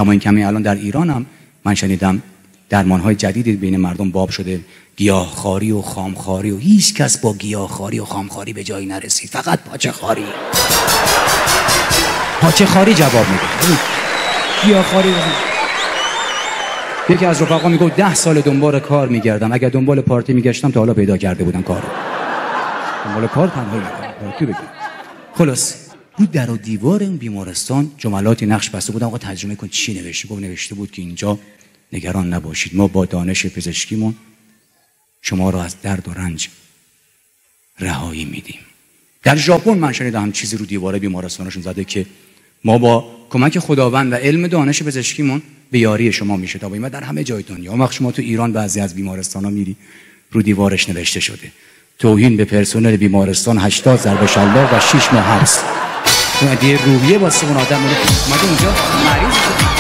اما این کمی الان در ایران هم من شنیدم درمان‌های جدیدی بین مردم باب شده، گیاهخواری و خامخواری، و هیچ کس با گیاهخواری و خامخواری به جایی نرسید، فقط پاچه‌خواری. پاچه‌خواری جواب میده. گیاهخواری. یکی از رفقا میگه 10 سال دنبال کار میگردم، اگر دنبال پارتی میگشتم تا حالا پیدا کرده بودم کارو. دنبال کار تنهایی میگردم، پارتی بگیر. خلاص رو در و دیوار اون بیمارستان جملاتی نقش بسته بودم. آقا ترجمه کن چی نوشته؟ گفت نوشته بود که اینجا نگران نباشید، ما با دانش پزشکیمون شما را از درد و رنج رهایی میدیم. در ژاپن من شنیدم هم چیزی رو دیواره بیمارستانشون زده که ما با کمک خداوند و علم دانش پزشکیمون به یاری شما میشتابیم. و در همه جای دنیا، وقت شما تو ایران بعضی از بیمارستانا میری رو دیوارش نوشته شده توهین به پرسنل بیمارستان 80 ضرب شلاق و 6 ماه حبس. اون دیگه روحیه واسه اون آدم اومده اونجا مریض